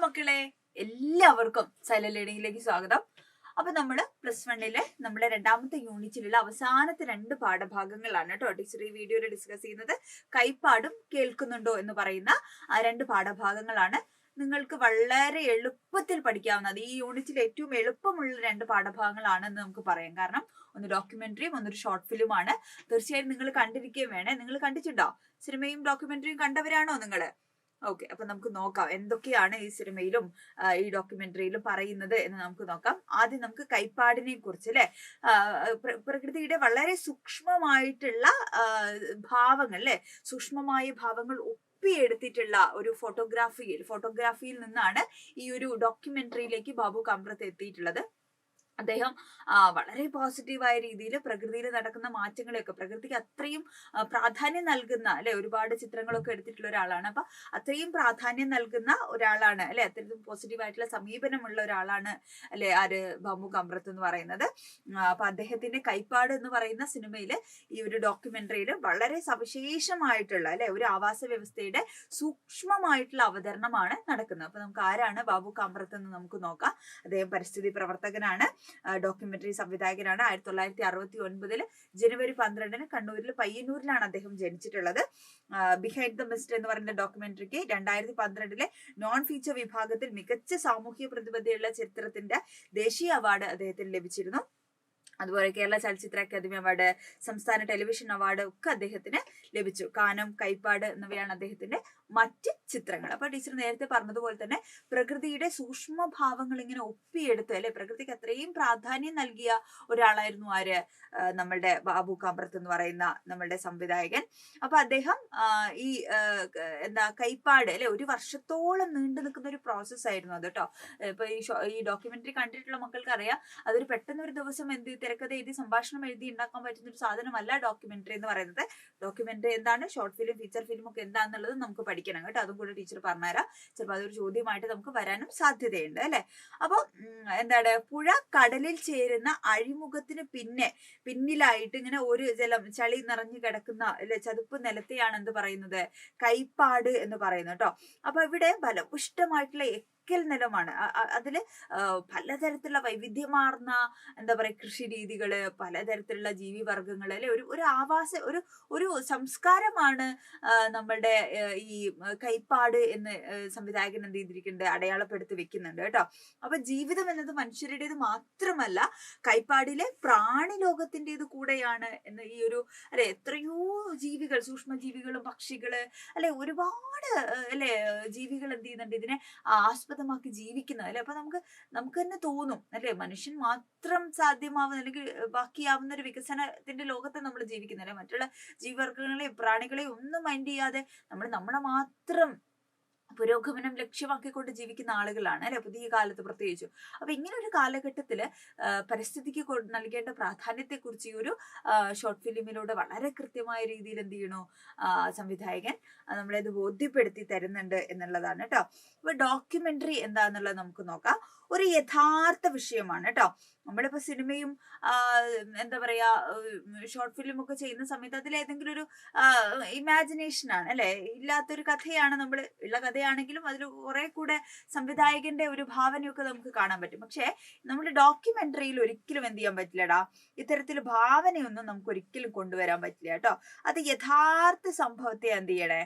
മക്കളെ, എല്ലാവർക്കും സൈലന്റ് ലേണിംഗിലേക്ക് സ്വാഗതം. അപ്പൊ നമ്മള് +1 നമ്മുടെ രണ്ടാമത്തെ യൂണിറ്റിലുള്ള അവസാനത്തെ 2 പാഠഭാഗങ്ങളാണ് കേട്ടോ ടീച്ചർ ഈ വീഡിയോയിൽ ഡിസ്കസ് ചെയ്യുന്നത്. കൈപ്പാടും കേൾക്കുന്നുണ്ടോ എന്ന് പറയുന്ന 2 പാഠഭാഗങ്ങളാണ്. നിങ്ങൾക്ക് വളരെ എളുപ്പത്തിൽ പഠിക്കാവുന്നത്, ഈ യൂണിറ്റിൽ ഏറ്റവും എളുപ്പമുള്ള 2 പാഠഭാഗങ്ങളാണെന്ന് നമുക്ക് പറയാം. കാരണം ഒന്ന് ഡോക്യുമെന്ററിയും ഒന്നൊരു ഷോർട്ട് ഫിലിമാണ്. തീർച്ചയായും നിങ്ങൾ കണ്ടിരിക്കുകയും വേണേ. നിങ്ങൾ കണ്ടിട്ടുണ്ടോ? സിനിമയും ഡോക്യുമെന്ററിയും കണ്ടവരാണോ നിങ്ങള്? ഓക്കെ, അപ്പൊ നമുക്ക് നോക്കാം എന്തൊക്കെയാണ് ഈ സിനിമയിലും ഈ ഡോക്യുമെന്ററിയിലും പറയുന്നത് എന്ന് നമുക്ക് നോക്കാം. ആദ്യം നമുക്ക് കൈപ്പാടിനെ കുറിച്ച് അല്ലെ, പ്രകൃതിയുടെ വളരെ സൂക്ഷ്മമായിട്ടുള്ള ഭാവങ്ങൾ അല്ലെ, സൂക്ഷ്മമായ ഭാവങ്ങൾ ഒപ്പിയെടുത്തിട്ടുള്ള ഒരു ഫോട്ടോഗ്രാഫിയിൽ നിന്നാണ് ഈ ഒരു ഡോക്യുമെന്ററിയിലേക്ക് ബാബു കമ്പ്രത്ത് എത്തിയിട്ടുള്ളത്. അദ്ദേഹം വളരെ പോസിറ്റീവായ രീതിയിൽ പ്രകൃതിയിൽ നടക്കുന്ന മാറ്റങ്ങളെയൊക്കെ, പ്രകൃതിക്ക് അത്രയും പ്രാധാന്യം നൽകുന്ന അല്ലെ, ഒരുപാട് ചിത്രങ്ങളൊക്കെ എടുത്തിട്ടുള്ള ഒരാളാണ്. അപ്പൊ അത്രയും പ്രാധാന്യം നൽകുന്ന ഒരാളാണ് അല്ലെ, അത്രയും പോസിറ്റീവായിട്ടുള്ള സമീപനമുള്ള ഒരാളാണ് അല്ലെ ആര്, ബാബു കമ്പ്രത്ത് എന്ന് പറയുന്നത്. അപ്പൊ അദ്ദേഹത്തിന്റെ കൈപ്പാട് എന്ന് പറയുന്ന സിനിമയില്, ഈ ഒരു ഡോക്യുമെന്ററിയില് വളരെ സവിശേഷമായിട്ടുള്ള അല്ലെ ഒരു ആവാസ വ്യവസ്ഥയുടെ സൂക്ഷ്മമായിട്ടുള്ള അവതരണമാണ് നടക്കുന്നത്. അപ്പൊ നമുക്ക് ആരാണ് ബാബു കമ്പ്രത്ത് എന്ന് നമുക്ക് നോക്കാം. അദ്ദേഹം പരിസ്ഥിതി പ്രവർത്തകനാണ്, ഡോക്യുമെന്ററി സംവിധായകനാണ്. 1969 ജനുവരി 12 കണ്ണൂരിൽ പയ്യന്നൂരിലാണ് അദ്ദേഹം ജനിച്ചിട്ടുള്ളത്. ബിഹൈൻഡ് ദ മിസ്റ്റ് എന്ന് പറയുന്ന ഡോക്യുമെന്ററിക്ക് 2012 നോൺ ഫീച്ചർ വിഭാഗത്തിൽ മികച്ച സാമൂഹ്യ പ്രതിബദ്ധതയുള്ള ചിത്രത്തിന്റെ ദേശീയ അവാർഡ് അദ്ദേഹത്തിന് ലഭിച്ചിരുന്നു. അതുപോലെ കേരള ചലച്ചിത്ര അക്കാദമി അവാർഡ്, സംസ്ഥാന ടെലിവിഷൻ അവാർഡ് ഒക്കെ അദ്ദേഹത്തിന് ലഭിച്ചു. കാനം, കൈപ്പാട് എന്നിവയാണ് അദ്ദേഹത്തിന്റെ മറ്റ് ചിത്രങ്ങൾ. അപ്പൊ ടീച്ചർ നേരത്തെ പറഞ്ഞതുപോലെ തന്നെ പ്രകൃതിയുടെ സൂക്ഷ്മഭാവങ്ങൾ ഇങ്ങനെ ഒപ്പിയെടുത്ത് അല്ലെ, പ്രകൃതിക്ക് അത്രയും പ്രാധാന്യം നൽകിയ ഒരാളായിരുന്നു ആര്, നമ്മളുടെ ബാബു കമ്പ്രത്ത് എന്ന് പറയുന്ന നമ്മളുടെ സംവിധായകൻ. അപ്പൊ അദ്ദേഹം ഈ കൈപ്പാട് അല്ലെ, 1 വർഷത്തോളം നീണ്ടു നിൽക്കുന്ന ഒരു പ്രോസസ് ആയിരുന്നു അത് കേട്ടോ. ഇപ്പൊ ഈ ഡോക്യുമെന്ററി കണ്ടിട്ടുള്ള മക്കൾക്ക് അറിയാം, അതൊരു പെട്ടെന്ന് ഒരു ദിവസം തിരക്കഥ എഴുതി സംഭാഷണം എഴുതി ഉണ്ടാക്കാൻ പറ്റുന്ന ഒരു സാധനമല്ല ഡോക്യുമെന്ററി എന്ന് പറയുന്നത്. ഡോക്യുമെന്ററി എന്താണ്, ഷോർട്ട് ഫിലിം, ഫീച്ചർ ഫിലിം ഒക്കെ എന്താണെന്നുള്ളത് നമുക്ക് പഠിക്കണം കേട്ടോ. അതും കൂടെ ടീച്ചർ പറഞ്ഞുതരാം. ചിലപ്പോൾ അതൊരു ചോദ്യമായിട്ട് നമുക്ക് വരാനും സാധ്യതയുണ്ട് അല്ലെ. അപ്പൊ പുഴ കടലിൽ ചേരുന്ന അഴിമുഖത്തിന് പിന്നിലായിട്ട് ഇങ്ങനെ ഒരു ചളി നിറഞ്ഞു കിടക്കുന്ന അല്ലെ ചതുപ്പ് നിലത്തെയാണ് എന്ത് പറയുന്നത്, കൈപ്പാട് എന്ന് പറയുന്നത് കേട്ടോ. അപ്പൊ ഇവിടെ ഫലപുഷ്ടമായിട്ടുള്ള നിലമാണ്. അതില് പലതരത്തിലുള്ള വൈവിധ്യമാർന്ന കൃഷി രീതികള്, പലതരത്തിലുള്ള ജീവിവർഗങ്ങള് അല്ലെ, ഒരു ആവാസ ഒരു സംസ്കാരമാണ് നമ്മളുടെ ഈ കൈപ്പാട് എന്ന് സംവിധായകൻ എന്ത് ചെയ്തിരിക്കുന്നുണ്ട്, അടയാളപ്പെടുത്തി വെക്കുന്നുണ്ട് കേട്ടോ. അപ്പൊ ജീവിതം എന്നത് മനുഷ്യരുടേത് മാത്രമല്ല, കൈപ്പാടിലെ പ്രാണി ലോകത്തിൻ്റെത് കൂടെയാണ് എന്ന് ഈ ഒരു അല്ലെ, എത്രയോ ജീവികൾ, സൂക്ഷ്മജീവികളും പക്ഷികള് അല്ലെ, ഒരുപാട് അല്ലെ ജീവികൾ എന്ത് ചെയ്യുന്നുണ്ട്, ഇതിനെ ആസ്പദമാക്കി ജീവിക്കുന്നത് അല്ലെ. അപ്പൊ നമുക്ക് തന്നെ തോന്നും അല്ലെ, മനുഷ്യൻ മാത്രം സാധ്യമാവുന്ന അല്ലെങ്കിൽ ബാക്കിയാവുന്ന ഒരു വികസനത്തിന്റെ ലോകത്തെ നമ്മൾ ജീവിക്കുന്നത് അല്ലെ. മറ്റുള്ള ജീവിവർഗങ്ങളെയും പ്രാണികളെയും ഒന്നും മൈൻഡ് ചെയ്യാതെ നമ്മളെ മാത്രം പുരോഗമനം ലക്ഷ്യമാക്കിക്കൊണ്ട് ജീവിക്കുന്ന ആളുകളാണ് അല്ലെ, പുതിയ കാലത്ത് പ്രത്യേകിച്ചും. അപ്പൊ ഇങ്ങനെ ഒരു കാലഘട്ടത്തില് പരിസ്ഥിതിക്ക് നൽകേണ്ട പ്രാധാന്യത്തെ കുറിച്ച് ഈ ഒരു ഷോർട്ട് ഫിലിമിലൂടെ വളരെ കൃത്യമായ രീതിയിൽ എന്ത് ചെയ്യണു, സംവിധായകൻ നമ്മളെ ഇത് ബോധ്യപ്പെടുത്തി തരുന്നുണ്ട് എന്നുള്ളതാണ് കേട്ടോ. അപ്പൊ ഡോക്യുമെന്ററി എന്താന്നുള്ളത് നമുക്ക് നോക്കാം. ഒരു യഥാർത്ഥ വിഷയമാണ് കേട്ടോ. നമ്മളിപ്പോ സിനിമയും ഷോർട്ട് ഫിലിം ഒക്കെ ചെയ്യുന്ന സമയത്ത് അതിൽ ഏതെങ്കിലും ഒരു ഇമാജിനേഷൻ ആണ് അല്ലെ, ഇല്ലാത്തൊരു കഥയാണ്, നമ്മൾ ഉള്ള കഥയാണെങ്കിലും അതിൽ കുറെ കൂടെ സംവിധായകന്റെ ഒരു ഭാവനയൊക്കെ നമുക്ക് കാണാൻ പറ്റും. പക്ഷെ നമ്മുടെ ഡോക്യുമെന്ററിയിൽ ഒരിക്കലും എന്ത് ചെയ്യാൻ പറ്റില്ലടാ, ഇത്തരത്തിൽ ഭാവനയൊന്നും നമുക്ക് ഒരിക്കലും കൊണ്ടുവരാൻ പറ്റില്ല കേട്ടോ. അത് യഥാർത്ഥ സംഭവത്തെ എന്ത് ചെയ്യണേ,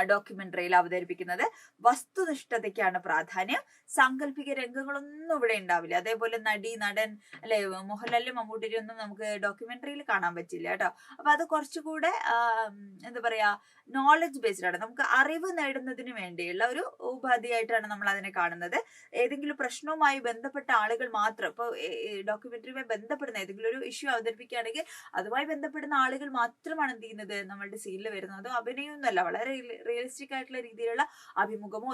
ഡോക്യുമെന്ററിയിൽ അവതരിപ്പിക്കുന്നത്. വസ്തുനിഷ്ഠതയ്ക്കാണ് പ്രാധാന്യം. സാങ്കല്പിക രംഗങ്ങളൊന്നും ഇവിടെ ഉണ്ടാവില്ല. അതേപോലെ നടൻ അല്ലെ, മോഹൻലാലും മമ്മൂട്ടിയും ഒന്നും നമുക്ക് ഡോക്യുമെന്ററിയിൽ കാണാൻ പറ്റില്ല കേട്ടോ. അപ്പൊ അത് കുറച്ചുകൂടെ നോളജ് ബേസ്ഡ് ആണ്, നമുക്ക് അറിവ് നേടുന്നതിന് വേണ്ടിയുള്ള ഒരു ഉപാധിയായിട്ടാണ് നമ്മൾ അതിനെ കാണുന്നത്. ഏതെങ്കിലും പ്രശ്നവുമായി ബന്ധപ്പെട്ട ആളുകൾ മാത്രം, ഇപ്പൊ ഡോക്യുമെന്ററിയുമായി ബന്ധപ്പെടുന്ന ഏതെങ്കിലും ഒരു ഇഷ്യൂ അവതരിപ്പിക്കുകയാണെങ്കിൽ അതുമായി ബന്ധപ്പെടുന്ന ആളുകൾ മാത്രമാണ് എന്ത് ചെയ്യുന്നത്, നമ്മളുടെ സീനിൽ വരുന്നത്. അത് അഭിനയൊന്നുമല്ല, വളരെ റിയലിസ്റ്റിക് ആയിട്ടുള്ള രീതിയിലുള്ള അഭിമുഖമോ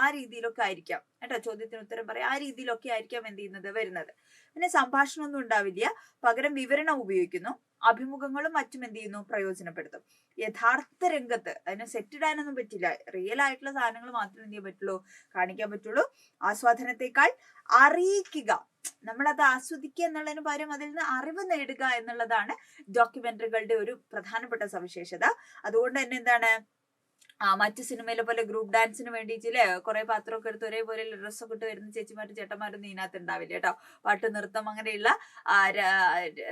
ആ രീതിയിലൊക്കെ ആയിരിക്കാം കേട്ടോ. ചോദ്യത്തിന് ഉത്തരം പറയാം, ആ രീതിയിലൊക്കെ ആയിരിക്കാം എന്ത് ചെയ്യുന്നത്, വരുന്നത്. പിന്നെ സംഭാഷണമൊന്നും ഉണ്ടാവില്ല, പകരം വിവരണം ഉപയോഗിക്കുന്നു. അഭിമുഖങ്ങളും മറ്റും എന്ത് ചെയ്യുന്നു, പ്രയോജനപ്പെടുത്തും. യഥാർത്ഥ രംഗത്ത് അതിനെ സെറ്റ് ഇടാനൊന്നും പറ്റില്ല, റിയൽ ആയിട്ടുള്ള സാധനങ്ങൾ മാത്രമേ എന്ത് ചെയ്യാൻ പറ്റുള്ളൂ, കാണിക്കാൻ പറ്റുള്ളൂ. ആസ്വാദനത്തെക്കാൾ അറിയിക്കുക, നമ്മളത് ആസ്വദിക്കുക എന്നുള്ളതിന് പകരം അതിൽ നിന്ന് അറിവ് നേടുക എന്നുള്ളതാണ് ഡോക്യുമെന്ററികളുടെ ഒരു പ്രധാനപ്പെട്ട സവിശേഷത. അതുകൊണ്ട് തന്നെ മറ്റു സിനിമയിലെ പോലെ ഗ്രൂപ്പ് ഡാൻസിന് വേണ്ടിയിട്ടില്ലേ കുറെ പാത്രമൊക്കെ എടുത്ത് ഒരേപോലെ ഡ്രസ്സൊക്കെ ഇട്ട് വരുന്ന ചേച്ചിമാരും ചേട്ടന്മാരൊന്നും ഇതിനകത്ത് ഉണ്ടാവില്ല കേട്ടോ. പാട്ട്, നൃത്തം അങ്ങനെയുള്ള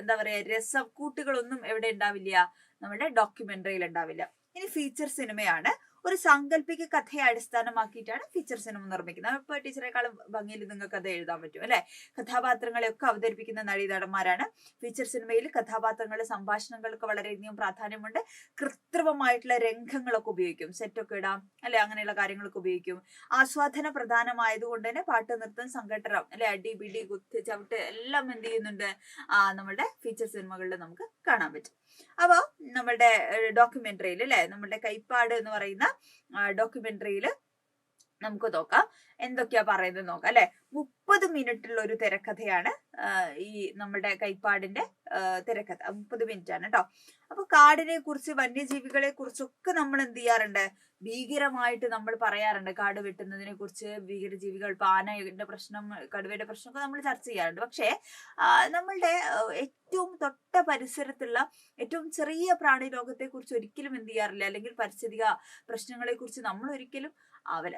എന്താ പറയാ രസക്കൂട്ടുകളൊന്നും എവിടെ ഉണ്ടാവില്ല, നമ്മുടെ ഡോക്യുമെന്ററിയിൽ ഉണ്ടാവില്ല. ഇനി ഫീച്ചർ സിനിമയാണ്. ഒരു സാങ്കല്പിക കഥയെ അടിസ്ഥാനമാക്കിയിട്ടാണ് ഫീച്ചർ സിനിമ നിർമ്മിക്കുന്നത്. ഇപ്പൊ ടീച്ചറെക്കാളും ഭംഗിയിൽ നിങ്ങൾക്ക് അത് എഴുതാൻ പറ്റും അല്ലെ. കഥാപാത്രങ്ങളെയൊക്കെ അവതരിപ്പിക്കുന്ന നടീനടന്മാരാണ്. ഫീച്ചർ സിനിമയിൽ സംഭാഷണങ്ങൾക്ക് വളരെയധികം പ്രാധാന്യമുണ്ട്. കൃത്രിമമായിട്ടുള്ള രംഗങ്ങളൊക്കെ ഉപയോഗിക്കും, സെറ്റൊക്കെ ഇടാം അല്ലെ, അങ്ങനെയുള്ള കാര്യങ്ങളൊക്കെ ഉപയോഗിക്കും. ആസ്വാദന പ്രധാനമായതുകൊണ്ട് തന്നെ പാട്ട്, നൃത്തം, സംഘട്ടനം അല്ലെ, അടി, പിടി, കുത്ത്, ചവിട്ട് എല്ലാം എന്ത് ചെയ്യുന്നുണ്ട് നമ്മുടെ ഫീച്ചർ സിനിമകളിൽ നമുക്ക് കാണാൻ പറ്റും. അപ്പൊ നമ്മുടെ ഡോക്യുമെന്ററിയിൽ അല്ലെ, നമ്മുടെ കൈപ്പാട് എന്ന് പറയുന്ന ഡോക്യുമെന്ററിയിൽ നമുക്ക് നോക്കാം എന്തൊക്കെയാ പറയുന്നത് നോക്കാം അല്ലെ. 30 മിനിറ്റുള്ള ഒരു തിരക്കഥയാണ് ഈ നമ്മുടെ കൈപ്പാടിന്റെ തിരക്കഥ. 30 മിനിറ്റ് ആണ് കേട്ടോ. അപ്പൊ കാടിനെ കുറിച്ച്, വന്യജീവികളെ കുറിച്ചൊക്കെ നമ്മൾ എന്ത് ചെയ്യാറുണ്ട്, ഭീകരമായിട്ട് നമ്മൾ പറയാറുണ്ട്. കാട് വെട്ടുന്നതിനെ കുറിച്ച്, ഭീകരജീവികൾ, ആനയുടെ പ്രശ്നം, കടുവയുടെ പ്രശ്നമൊക്കെ നമ്മൾ ചർച്ച ചെയ്യാറുണ്ട്. പക്ഷേ നമ്മളുടെ ഏറ്റവും തൊട്ട പരിസരത്തുള്ള ഏറ്റവും ചെറിയ പ്രാണി ലോകത്തെ കുറിച്ച് ഒരിക്കലും എന്ത് ചെയ്യാറില്ല, അല്ലെങ്കിൽ പരിസ്ഥിതിക പ്രശ്നങ്ങളെ കുറിച്ച് നമ്മൾ ഒരിക്കലും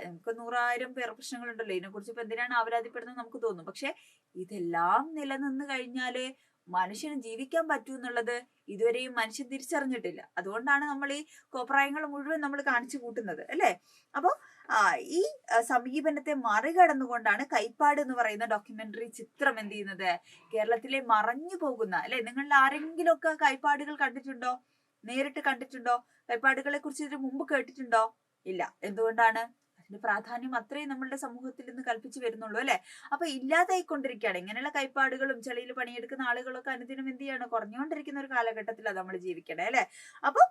നമുക്ക് 100,000 പേർ പ്രശ്നങ്ങളുണ്ടല്ലോ, ഇതിനെക്കുറിച്ച് ഇപ്പൊ എന്തിനാണ് ആവലാതിപ്പെടുന്നത് നമുക്ക് തോന്നും. പക്ഷെ ഇതെല്ലാം നിലനിന്ന് കഴിഞ്ഞാല് മനുഷ്യന് ജീവിക്കാൻ പറ്റൂ എന്നുള്ളത് ഇതുവരെയും മനുഷ്യൻ തിരിച്ചറിഞ്ഞിട്ടില്ല. അതുകൊണ്ടാണ് നമ്മൾ ഈ കോപ്രായങ്ങൾ മുഴുവൻ നമ്മൾ കാണിച്ചു കൂട്ടുന്നത് അല്ലെ. അപ്പൊ ഈ സമീപനത്തെ മറികടന്നുകൊണ്ടാണ് കൈപ്പാട് എന്ന് പറയുന്ന ഡോക്യുമെന്ററി ചിത്രം എന്ത് ചെയ്യുന്നത്, കേരളത്തിലെ മറഞ്ഞു പോകുന്ന അല്ലെ. നിങ്ങളിൽ ആരെങ്കിലും ഒക്കെ കൈപ്പാടുകൾ കണ്ടിട്ടുണ്ടോ, നേരിട്ട് കണ്ടിട്ടുണ്ടോ? കൈപ്പാടുകളെ കുറിച്ച് ഇതിനു മുമ്പ് കേട്ടിട്ടുണ്ടോ? ഇല്ല. എന്തുകൊണ്ടാണ്? അതിന്റെ പ്രാധാന്യം അത്രയും നമ്മളുടെ സമൂഹത്തിൽ നിന്ന് കൽപ്പിച്ചു വരുന്നുള്ളൂ അല്ലെ. അപ്പൊ ഇല്ലാതായിക്കൊണ്ടിരിക്കുകയാണ്. ഇങ്ങനെയുള്ള കൈപ്പാടുകളും ചെളിയിൽ പണിയെടുക്കുന്ന ആളുകളൊക്കെ അനുദിനം എന്ത് ചെയ്യാണ്, കുറഞ്ഞുകൊണ്ടിരിക്കുന്ന ഒരു കാലഘട്ടത്തിലാണ് നമ്മൾ ജീവിക്കണേ അല്ലെ. അപ്പൊ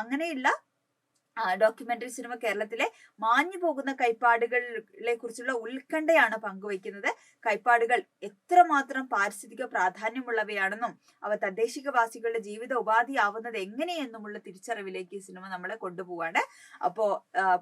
അങ്ങനെയുള്ള ഡോക്യുമെന്ററി സിനിമ കേരളത്തിലെ മാഞ്ഞു പോകുന്ന കൈപ്പാടുകളെ കുറിച്ചുള്ള ഉത്കണ്ഠയാണ് പങ്കുവയ്ക്കുന്നത്. കൈപ്പാടുകൾ എത്രമാത്രം പാരിസ്ഥിതിക പ്രാധാന്യമുള്ളവയാണെന്നും അവ തദ്ദേശികവാസികളുടെ ജീവിത ഉപാധിയാവുന്നത് എങ്ങനെയെന്നുമുള്ള തിരിച്ചറിവിലേക്ക് ഈ സിനിമ നമ്മളെ കൊണ്ടുപോവാണ്. അപ്പോ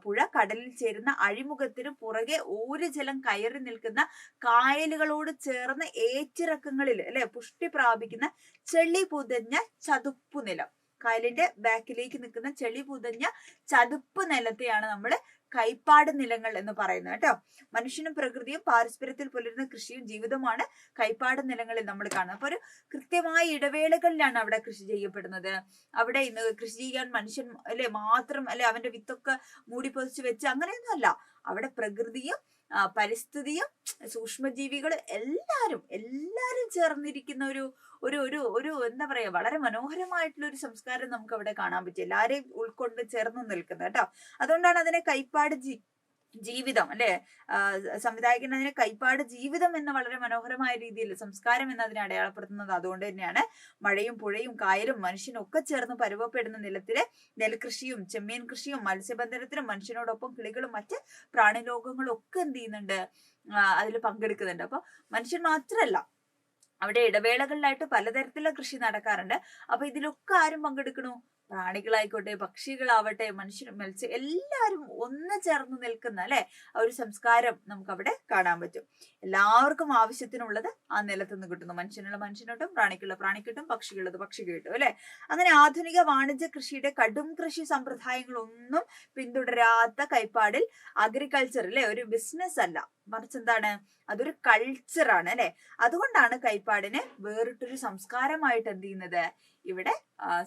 പുഴ കടലിൽ ചേരുന്ന അഴിമുഖത്തിന് പുറകെ ഒരു ജലം കയറി നിൽക്കുന്ന കായലുകളോട് ചേർന്ന് ഏറ്റിറക്കങ്ങളിൽ അല്ലെ പുഷ്ടി പ്രാപിക്കുന്ന ചെളി പുതഞ്ഞ ചതുപ്പു നിലം, കായലിന്റെ ബാക്കിലേക്ക് നിൽക്കുന്ന ചെളി പുതഞ്ഞ ചതുപ്പ് നിലത്തെയാണ് നമ്മൾ കൈപ്പാട് നിലങ്ങൾ എന്ന് പറയുന്നത് കേട്ടോ. മനുഷ്യനും പ്രകൃതിയും പാരസ്പര്യത്തിൽ പുലരുന്ന കൃഷിയും ജീവിതമാണ് കൈപ്പാട് നിലങ്ങളിൽ നമ്മൾ കാണുന്നത്. അപ്പൊ ഒരു കൃത്യമായ ഇടവേളകളിലാണ് അവിടെ കൃഷി ചെയ്യപ്പെടുന്നത്. അവിടെ ഇന്ന് കൃഷി ചെയ്യാൻ മനുഷ്യൻ അല്ലെ മാത്രം അല്ലെ അവന്റെ വിത്തൊക്കെ മൂടിപ്പൊതിച്ച് വെച്ച് അങ്ങനെയൊന്നും അല്ല. അവിടെ പ്രകൃതിയും പരിസ്ഥിതിയും സൂക്ഷ്മജീവികൾ എല്ലാരും ചേർന്നിരിക്കുന്ന ഒരു ഒരു ഒരു ഒരു എന്താ പറയാ, വളരെ മനോഹരമായിട്ടുള്ള ഒരു സംസ്കാരം നമുക്ക് അവിടെ കാണാൻ പറ്റും. എല്ലാരെയും ഉൾക്കൊണ്ട് ചേർന്ന് നിൽക്കുന്നത് കേട്ടോ. അതുകൊണ്ടാണ് അതിനെ കൈപ്പാട് ജീവിതം അല്ലെ, സംവിധായകൻ അതിനെ കൈപ്പാട് ജീവിതം എന്ന വളരെ മനോഹരമായ രീതിയിൽ സംസ്കാരം എന്ന് അതിനെ അടയാളപ്പെടുത്തുന്നത് അതുകൊണ്ട് തന്നെയാണ്. മഴയും പുഴയും കായലും മനുഷ്യനും ഒക്കെ ചേർന്ന് പരുവപ്പെടുന്ന നിലത്തിലെ നെൽകൃഷിയും ചെമ്മീൻ കൃഷിയും മത്സ്യബന്ധനത്തിനും മനുഷ്യനോടൊപ്പം കിളികളും മറ്റ് പ്രാണിലോകങ്ങളും ഒക്കെ എന്ത് ചെയ്യുന്നുണ്ട്, അതിൽ പങ്കെടുക്കുന്നുണ്ട്. അപ്പൊ മനുഷ്യൻ മാത്രല്ല, അവിടെ ഇടവേളകളിലായിട്ട് പലതരത്തിലുള്ള കൃഷി നടക്കാറുണ്ട്. അപ്പൊ ഇതിലൊക്കെ ആരും പങ്കെടുക്കണു, പ്രാണികളായിക്കോട്ടെ, പക്ഷികളാവട്ടെ, മനുഷ്യരും മത്സ്യം എല്ലാവരും ഒന്ന് ചേർന്ന് നിൽക്കുന്ന അല്ലെ ഒരു സംസ്കാരം നമുക്ക് അവിടെ കാണാൻ പറ്റും. എല്ലാവർക്കും ആവശ്യത്തിനുള്ളത് ആ നിലത്തുനിന്ന് കിട്ടുന്നു. മനുഷ്യനുള്ള മനുഷ്യനോട്ടും, പ്രാണിക്കുള്ള പ്രാണിക്കിട്ടും, പക്ഷിക്കുള്ളത് പക്ഷിക്ക് കിട്ടും അല്ലെ. അങ്ങനെ ആധുനിക വാണിജ്യ കൃഷിയുടെ കടും കൃഷി സമ്പ്രദായങ്ങളൊന്നും പിന്തുടരാത്ത കൈപ്പാടിൽ അഗ്രികൾച്ചർ അല്ലെ ഒരു ബിസിനസ് അല്ല, മറിച്ച് എന്താണ്, അതൊരു കൾച്ചറാണ് അല്ലെ. അതുകൊണ്ടാണ് കൈപ്പാടിനെ വേറിട്ടൊരു സംസ്കാരമായിട്ട് എന്ത് ചെയ്യുന്നത് ഇവിടെ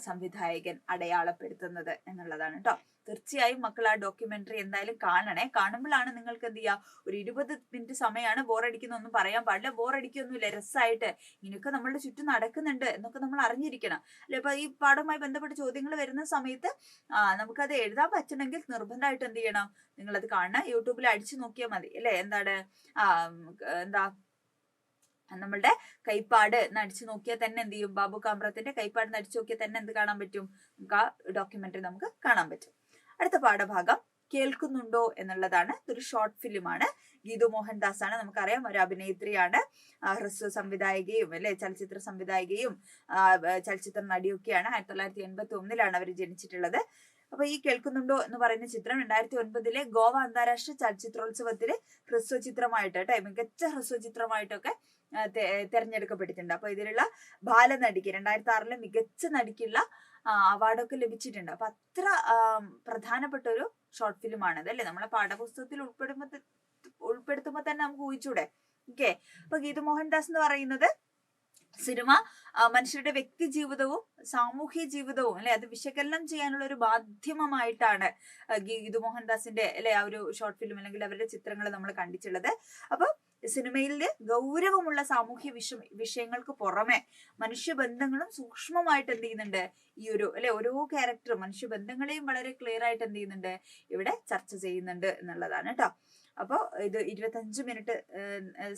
സംവിധായകൻ അടയാളപ്പെടുത്തുന്നത് എന്നുള്ളതാണ് കേട്ടോ. തീർച്ചയായും മക്കൾ ആ ഡോക്യുമെന്ററി എന്തായാലും കാണണേ. കാണുമ്പോഴാണ് നിങ്ങൾക്ക് എന്ത് ചെയ്യുക, ഒരു 20 മിനിറ്റ് സമയമാണ്, ബോറടിക്കുന്ന ഒന്നും പറയാൻ പാടില്ല, ബോറടിക്കൊന്നുമില്ല, രസമായിട്ട് ഇങ്ങനെയൊക്കെ നമ്മളുടെ ചുറ്റും നടക്കുന്നുണ്ട് എന്നൊക്കെ നമ്മൾ അറിഞ്ഞിരിക്കണം അല്ലെ. അപ്പൊ ഈ പാഠവുമായി ബന്ധപ്പെട്ട ചോദ്യങ്ങൾ വരുന്ന സമയത്ത് നമുക്കത് എഴുതാൻ പറ്റണമെങ്കിൽ നിർബന്ധമായിട്ട് എന്ത് ചെയ്യണം, നിങ്ങളത് കാണണം. യൂട്യൂബിൽ അടിച്ചു നോക്കിയാൽ മതി അല്ലെ. എന്താണ് നമ്മളുടെ കൈപ്പാട് നടിച്ചു നോക്കിയാൽ തന്നെ എന്ത് ചെയ്യും, ബാബു കാമ്പ്രത്തിന്റെ കൈപ്പാട് നടിച്ചു നോക്കിയാൽ തന്നെ എന്ത് കാണാൻ പറ്റും, നമുക്ക് ആ ഡോക്യുമെന്ററി നമുക്ക് കാണാൻ പറ്റും. അടുത്ത പാഠഭാഗം കേൾക്കുന്നുണ്ടോ എന്നുള്ളതാണ്. ഇതൊരു ഷോർട്ട് ഫിലിമാണ്. ഗീതു മോഹൻദാസ് ആണ്, നമുക്കറിയാം, ഒരു അഭിനേത്രിയാണ്, ഹ്രസ്വ സംവിധായികയും അല്ലെ ചലച്ചിത്ര സംവിധായികയും ചലച്ചിത്ര നടിയൊക്കെയാണ്. 1981 അവർ ജനിച്ചിട്ടുള്ളത്. അപ്പൊ ഈ കേൾക്കുന്നുണ്ടോ എന്ന് പറയുന്ന ചിത്രം 2009 ഗോവ അന്താരാഷ്ട്ര ചലച്ചിത്രോത്സവത്തില് ഹ്രസ്വ ചിത്രമായിട്ട് കേട്ടോ, മികച്ച ഹ്രസ്വ ചിത്രമായിട്ടൊക്കെ തെരഞ്ഞെടുക്കപ്പെട്ടിട്ടുണ്ട്. അപ്പൊ ഇതിലുള്ള ബാലനടിക്ക് 2006 മികച്ച നടിക്കുള്ള അവാർഡൊക്കെ ലഭിച്ചിട്ടുണ്ട്. അപ്പൊ അത്ര പ്രധാനപ്പെട്ട ഒരു ഷോർട്ട് ഫിലിം ആണത് അല്ലെ. നമ്മളെ പാഠപുസ്തകത്തിൽ ഉൾപ്പെടുത്തുമ്പോ തന്നെ നമുക്ക് ഊഹിച്ചൂടെ. ഓക്കെ. അപ്പൊ ഗീതു മോഹൻദാസ് എന്ന് പറയുന്നത് സിനിമ മനുഷ്യരുടെ വ്യക്തി ജീവിതവും സാമൂഹ്യ ജീവിതവും അല്ലെ അത് വിശകലനം ചെയ്യാനുള്ള ഒരു മാധ്യമമായിട്ടാണ് ഗീതു മോഹൻദാസിന്റെ അല്ലെ ആ ഒരു ഷോർട്ട് ഫിലിം അല്ലെങ്കിൽ അവരുടെ ചിത്രങ്ങൾ നമ്മൾ കണ്ടിട്ടുള്ളത്. അപ്പൊ സിനിമയിലെ ഗൗരവമുള്ള സാമൂഹ്യ വിഷയങ്ങൾക്ക് പുറമെ മനുഷ്യബന്ധങ്ങളും സൂക്ഷ്മമായിട്ട് എന്ത് ചെയ്യുന്നുണ്ട്, ഈ ഒരു അല്ലെ ഓരോ ക്യാരക്ടറും മനുഷ്യബന്ധങ്ങളെയും വളരെ ക്ലിയർ ആയിട്ട് എന്ത് ചെയ്യുന്നുണ്ട്, ഇവിടെ ചർച്ച ചെയ്യുന്നുണ്ട് എന്നുള്ളതാണ് കേട്ടോ. അപ്പൊ ഇത് 25 മിനിറ്റ്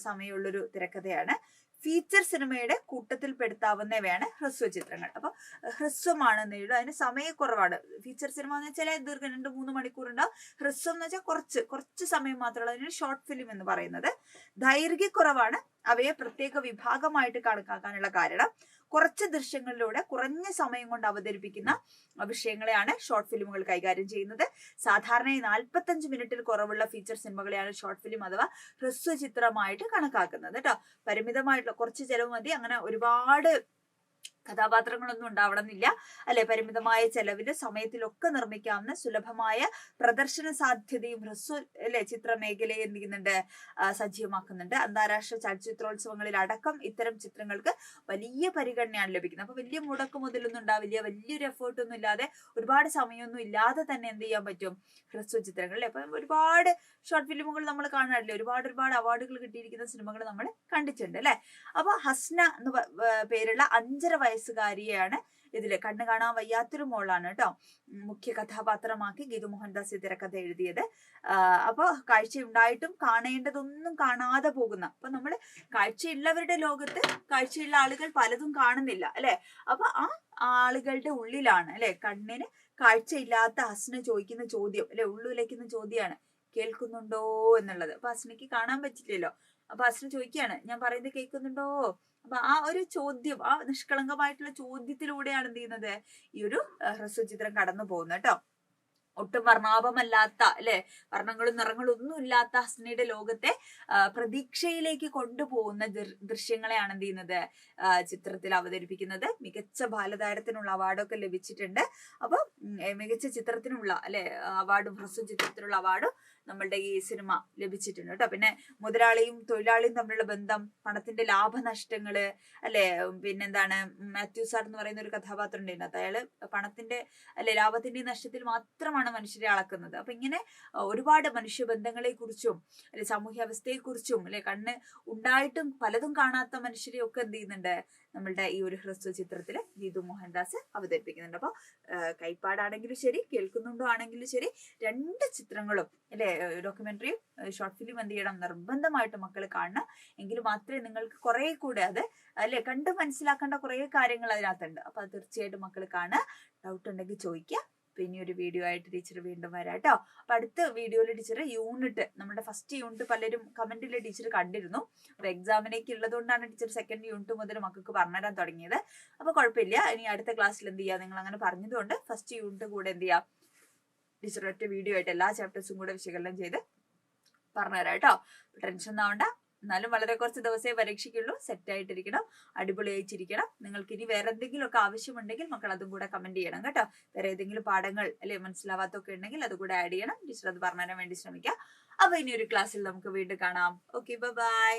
സമയമുള്ളൊരു തിരക്കഥയാണ്. ഫീച്ചർ സിനിമയുടെ കൂട്ടത്തിൽ പെടുത്താവുന്നവയാണ് ഹ്രസ്വ ചിത്രങ്ങൾ. അപ്പൊ ഹ്രസ്വമാണ് നേരിടും, അതിന് സമയക്കുറവാണ്. ഫീച്ചർ സിനിമ എന്ന് വെച്ചാൽ ദീർഘം 2-3 മണിക്കൂർ ഉണ്ടാവും. ഹ്രസ്വം എന്ന് വെച്ചാൽ കുറച്ച് സമയം മാത്രമുള്ള അതിന് ഷോർട്ട് ഫിലിം എന്ന് പറയുന്നത്. ദൈർഘ്യക്കുറവാണ് അവയെ പ്രത്യേക വിഭാഗമായിട്ട് കണക്കാക്കാനുള്ള കാരണം. കുറച്ച് ദൃശ്യങ്ങളിലൂടെ കുറഞ്ഞ സമയം കൊണ്ട് അവതരിപ്പിക്കുന്ന വിഷയങ്ങളെയാണ് ഷോർട്ട് ഫിലിമുകൾ കൈകാര്യം ചെയ്യുന്നത്. സാധാരണയായി 45 മിനിറ്റിൽ കുറവുള്ള ഫീച്ചർ സിനിമകളെയാണ് ഷോർട്ട് ഫിലിം അഥവാ ഹ്രസ്വ ചിത്രമായിട്ട് കണക്കാക്കുന്നത് കേട്ടോ. പരിമിതമായിട്ടുള്ള കുറച്ച് ചെലവ് മതി, അങ്ങനെ ഒരുപാട് കഥാപാത്രങ്ങളൊന്നും ഉണ്ടാവണമെന്നില്ല അല്ലെ. പരിമിതമായ ചെലവില് സമയത്തിലൊക്കെ നിർമ്മിക്കാവുന്ന സുലഭമായ പ്രദർശന സാധ്യതയും ഹ്രസ്വ അല്ലെ ചിത്രമേഖലയെ എന്ത് ചെയ്യുന്നുണ്ട്, സജീവമാക്കുന്നുണ്ട്. അന്താരാഷ്ട്ര ചലച്ചിത്രോത്സവങ്ങളിൽ അടക്കം ഇത്തരം ചിത്രങ്ങൾക്ക് വലിയ പരിഗണനയാണ് ലഭിക്കുന്നത്. അപ്പൊ വലിയ മുടക്ക് മുതലൊന്നും ഉണ്ടാവില്ല, വലിയൊരു എഫേർട്ട് ഒന്നും ഇല്ലാതെ ഒരുപാട് സമയമൊന്നും ഇല്ലാതെ തന്നെ എന്ത് ചെയ്യാൻ പറ്റും, ഹ്രസ്വ ചിത്രങ്ങൾ അല്ലെ. അപ്പൊ ഒരുപാട് ഷോർട്ട് ഫിലിമുകൾ നമ്മൾ കാണാറില്ലേ, ഒരുപാട് അവാർഡുകൾ കിട്ടിയിരിക്കുന്ന സിനിമകൾ നമ്മൾ കണ്ടിട്ടുണ്ട് അല്ലെ. അപ്പൊ ഹസ്ന എന്ന് പേരുള്ള 5.5 വയസ്സുകാരിയാണ് ഇതില്, കണ്ണു കാണാൻ വയ്യാത്തൊരു മോളാണ് കേട്ടോ മുഖ്യ കഥാപാത്രമാക്കി ഗീതു മോഹൻദാസ് തിരക്കഥ എഴുതിയത്. അപ്പൊ കാഴ്ചയുണ്ടായിട്ടും കാണേണ്ടതൊന്നും കാണാതെ പോകുന്ന, അപ്പൊ നമ്മള് കാഴ്ചയുള്ളവരുടെ ലോകത്ത് കാഴ്ചയുള്ള ആളുകൾ പലതും കാണുന്നില്ല അല്ലെ. അപ്പൊ ആ ആളുകളുടെ ഉള്ളിലാണ് അല്ലെ കണ്ണിന് കാഴ്ചയില്ലാത്ത ഹസ്ന ചോദിക്കുന്ന ചോദ്യം അല്ലെ, ഉള്ളുലയ്ക്കുന്ന ചോദ്യമാണ് കേൾക്കുന്നുണ്ടോ എന്നുള്ളത്. അപ്പൊ ഹസ്നയ്ക്ക് കാണാൻ പറ്റില്ലല്ലോ. അപ്പൊ ഹസ്ന ചോദിക്കുകയാണ്, ഞാൻ പറയുന്നത് കേൾക്കുന്നുണ്ടോ. അപ്പൊ ആ ഒരു ചോദ്യം, ആ നിഷ്കളങ്കമായിട്ടുള്ള ചോദ്യത്തിലൂടെയാണ് എന്ത് ചെയ്യുന്നത്, ഈ ഒരു ഹ്രസ്വചിത്രം കടന്നു പോകുന്നത് കേട്ടോ. ഒട്ടും വർണ്ണാഭമല്ലാത്ത അല്ലെ, വർണ്ണങ്ങളും നിറങ്ങളും ഒന്നും ഇല്ലാത്ത ഹസ്നയുടെ ലോകത്തെ പ്രതീക്ഷയിലേക്ക് കൊണ്ടുപോകുന്ന ദൃശ്യങ്ങളെയാണ് എന്ത് ചെയ്യുന്നത്, ചിത്രത്തിൽ അവതരിപ്പിക്കുന്നത്. മികച്ച ബാലതാരത്തിനുള്ള അവാർഡൊക്കെ ലഭിച്ചിട്ടുണ്ട്. അപ്പൊ മികച്ച ചിത്രത്തിനുള്ള അല്ലെ അവാർഡും ഹ്രസ്വ ചിത്രത്തിനുള്ള അവാർഡും നമ്മളുടെ ഈ സിനിമ ലഭിച്ചിട്ടുണ്ട് കേട്ടോ. പിന്നെ മുതലാളിയും തൊഴിലാളിയും തമ്മിലുള്ള ബന്ധം, പണത്തിന്റെ ലാഭനഷ്ടങ്ങള് അല്ലെ, പിന്നെന്താണ് മാത്യു സാർ എന്ന് പറയുന്ന ഒരു കഥാപാത്രം ഉണ്ട് അതിനകത്ത്. അയാള് പണത്തിന്റെ അല്ലെ ലാഭത്തിന്റെയും നഷ്ടത്തിൽ മാത്രമാണ് മനുഷ്യരെ അളക്കുന്നത്. അപ്പൊ ഇങ്ങനെ ഒരുപാട് മനുഷ്യബന്ധങ്ങളെ കുറിച്ചും അല്ലെ സാമൂഹ്യാവസ്ഥയെ കുറിച്ചും അല്ലെ കണ്ണ് ഉണ്ടായിട്ടും പലതും കാണാത്ത മനുഷ്യരെ ഒക്കെ എന്ത് ചെയ്യുന്നുണ്ട് നമ്മളുടെ ഈ ഒരു ഹ്രസ്വ ചിത്രത്തില് ഗീതു മോഹൻദാസ് അവതരിപ്പിക്കുന്നുണ്ട്. അപ്പൊ കൈപ്പാടാണെങ്കിലും ശരി, കേൾക്കുന്നുണ്ടോ ആണെങ്കിലും ശരി, 2 ചിത്രങ്ങളും അല്ലെ ഡോക്യുമെന്ററിയും ഷോർട്ട് ഫിലിം എന്ത് ചെയ്യണം, നിർബന്ധമായിട്ട് മക്കൾ കാണണം. എങ്കിൽ മാത്രമേ നിങ്ങൾക്ക് കുറെ കൂടെ അത് അല്ലെ കണ്ട് മനസ്സിലാക്കേണ്ട കുറെ കാര്യങ്ങൾ അതിനകത്തുണ്ട്. അപ്പൊ അത് തീർച്ചയായിട്ടും മക്കൾ കാണുക. ഡൗട്ട് ഉണ്ടെങ്കിൽ ചോദിക്കുക. പിന്നെ ഒരു വീഡിയോ ആയിട്ട് ടീച്ചർ വീണ്ടും വരാം കേട്ടോ. അപ്പൊ അടുത്ത വീഡിയോയിൽ ടീച്ചർ യൂണിറ്റ്, നമ്മുടെ ഫസ്റ്റ് യൂണിറ്റ് പലരും കമന്റിൽ ടീച്ചർ കണ്ടിരുന്നു. അപ്പൊ എക്സാമിനേക്ക് ഉള്ളതുകൊണ്ടാണ് ടീച്ചർ സെക്കൻഡ് യൂണിറ്റ് മുതൽ മക്കൾക്ക് പറഞ്ഞുതരാൻ തുടങ്ങിയത്. അപ്പൊ കുഴപ്പമില്ല, ഇനി അടുത്ത ക്ലാസ്സിൽ എന്ത് ചെയ്യാം, നിങ്ങൾ അങ്ങനെ പറഞ്ഞതുകൊണ്ട് ഫസ്റ്റ് യൂണിറ്റ് കൂടെ എന്ത് ചെയ്യാം, ടീച്ചർ ഒറ്റ വീഡിയോ ആയിട്ട് എല്ലാ ചാപ്റ്റേഴ്സും കൂടെ വിശകലനം ചെയ്ത് പറഞ്ഞുതരാം കേട്ടോ. ടെൻഷൻ ഒന്നും ആവണ്ട. എന്നാലും വളരെ കുറച്ച് ദിവസമേ പരീക്ഷയ്ക്കുള്ളൂ. സെറ്റ് ആയിട്ടിരിക്കണം, അടിപൊളിയായിട്ടിരിക്കണം. നിങ്ങൾക്ക് ഇനി വേറെ എന്തെങ്കിലും ഒക്കെ ആവശ്യമുണ്ടെങ്കിൽ മക്കൾ അതും കൂടെ കമന്റ് ചെയ്യണം കേട്ടോ. വേറെ ഏതെങ്കിലും പാഠങ്ങൾ അല്ലെ മനസ്സിലാവാത്തൊക്കെ ഉണ്ടെങ്കിൽ അത് കൂടെ ആഡ് ചെയ്യണം. ടീച്ചർ അത് പറഞ്ഞുതരാൻ വേണ്ടി ശ്രമിക്കാം. അപ്പൊ ഇനി ഒരു ക്ലാസ്സിൽ നമുക്ക് വീണ്ടും കാണാം. Okay, by.